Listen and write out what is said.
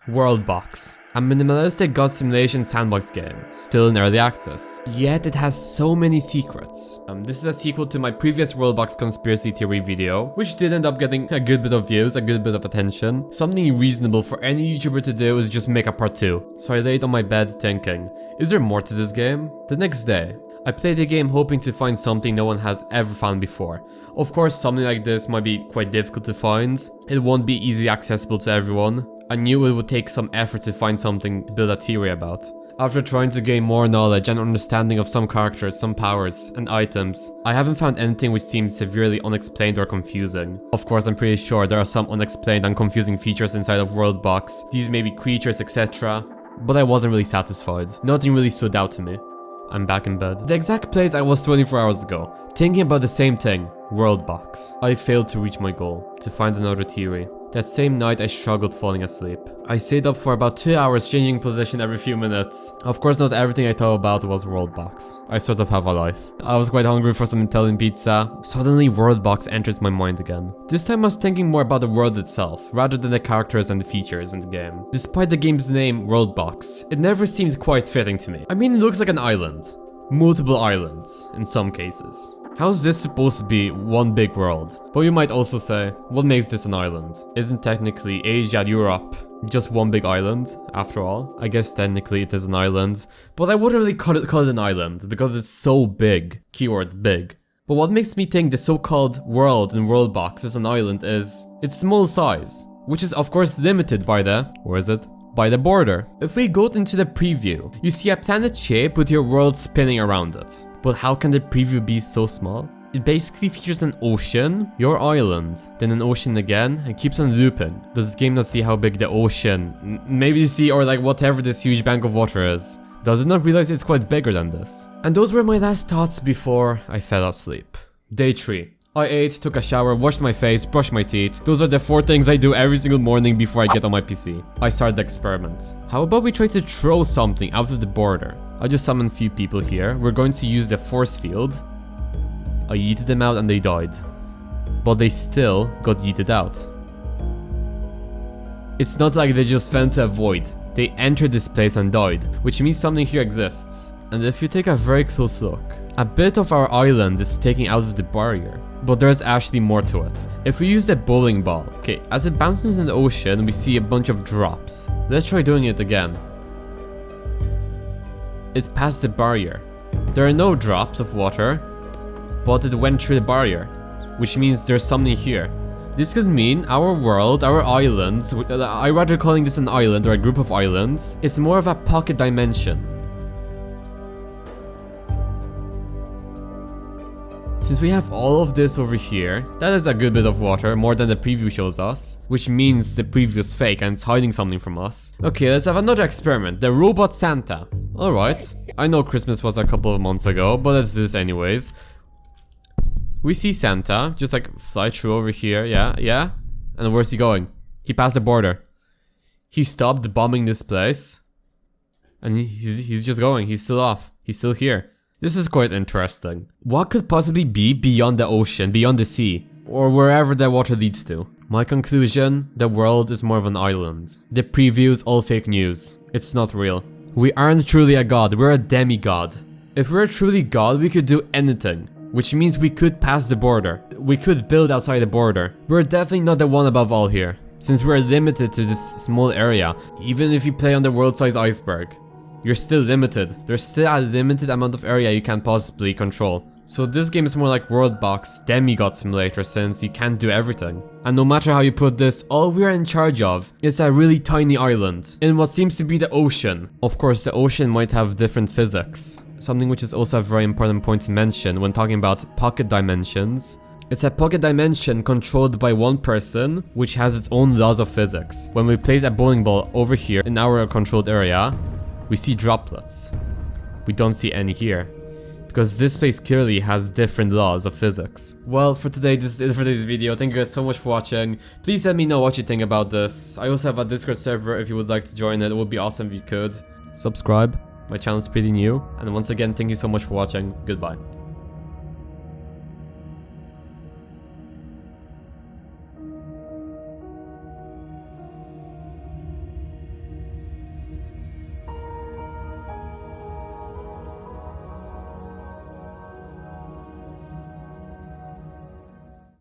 Worldbox, a minimalistic god simulation sandbox game, still in early access. Yet it has so many secrets. This is a sequel to my previous Worldbox Conspiracy theory video, which did end up getting a good bit of views, a good bit of attention. Something reasonable for any YouTuber to do is just make a part 2. So I laid on my bed thinking, is there more to this game? The next day, I played the game hoping to find something no one has ever found before. Of course, something like this might be quite difficult to find. It won't be easily accessible to everyone. I knew it would take some effort to find something to build a theory about. After trying to gain more knowledge and understanding of some characters, some powers, and items, I haven't found anything which seemed severely unexplained or confusing. Of course, I'm pretty sure there are some unexplained and confusing features inside of Worldbox. These may be creatures, etc. But I wasn't really satisfied. Nothing really stood out to me. I'm back in bed. The exact place I was 24 hours ago, thinking about the same thing, Worldbox. I failed to reach my goal, to find another theory. That same night I struggled falling asleep. I stayed up for about 2 hours changing position every few minutes. Of course not everything I thought about was Worldbox. I sort of have a life. I was quite hungry for some Italian pizza. Suddenly Worldbox enters my mind again. This time I was thinking more about the world itself, rather than the characters and the features in the game. Despite the game's name, Worldbox, it never seemed quite fitting to me. I mean, it looks like an island. Multiple islands, in some cases. How is this supposed to be one big world? But you might also say, what makes this an island? Isn't technically Asia, Europe just one big island, after all? I guess technically it is an island, but I wouldn't really call it an island, because it's so big. Keyword big. But what makes me think the so-called world in Worldbox is an island is its small size, which is of course limited by the, where is it? By the border. If we go into the preview, you see a planet shape with your world spinning around it. But how can the preview be so small? It basically features an ocean, your island, then an ocean again, and keeps on looping. Does the game not see how big the ocean, maybe the sea, or like whatever this huge bank of water is? Does it not realize it's quite bigger than this? And those were my last thoughts before I fell asleep. Day 3. I ate, took a shower, washed my face, brushed my teeth. Those are the 4 things I do every single morning before I get on my PC. I started the experiment. How about we try to throw something out of the border? I just summoned a few people here. We're going to use the force field. I yeeted them out and they died. But they still got yeeted out. It's not like they just fell into a void. They entered this place and died, which means something here exists. And if you take a very close look, a bit of our island is taken out of the barrier. But there's actually more to it. If we use the bowling ball, okay, as it bounces in the ocean, we see a bunch of drops. Let's try doing it again. It passed the barrier. There are no drops of water, but it went through the barrier, which means there's something here. This could mean our world, our islands, I rather calling this an island or a group of islands, it's more of a pocket dimension. Since we have all of this over here, that is a good bit of water, more than the preview shows us, which means the preview is fake and it's hiding something from us. Okay, let's have another experiment, the robot Santa. Alright, I know Christmas was a couple of months ago, but let's do this anyways. We see Santa, just like fly through over here, yeah. And where's he going? He passed the border. He stopped bombing this place. And he's just going, he's still off, he's still here. This is quite interesting. What could possibly be beyond the ocean, beyond the sea, or wherever the water leads to? My conclusion, the world is more of an island. The preview is all fake news. It's not real. We aren't truly a god, we're a demigod. If we're truly god, we could do anything, which means we could pass the border. We could build outside the border. We're definitely not the one above all here, since we're limited to this small area. Even if you play on the world-size iceberg, you're still limited. There's still a limited amount of area you can possibly control. So this game is more like Worldbox Demigod Simulator, since you can't do everything. And no matter how you put this, all we're in charge of is a really tiny island in what seems to be the ocean. Of course, the ocean might have different physics, something which is also a very important point to mention when talking about pocket dimensions. It's a pocket dimension controlled by one person, which has its own laws of physics. When we place a bowling ball over here in our controlled area, we see droplets. We don't see any here, because this place clearly has different laws of physics. Well, for today, this is it for this video. Thank you guys so much for watching. Please let me know what you think about this. I also have a Discord server if you would like to join it. It would be awesome if you could. Subscribe. My channel is pretty new. And once again, thank you so much for watching. Goodbye.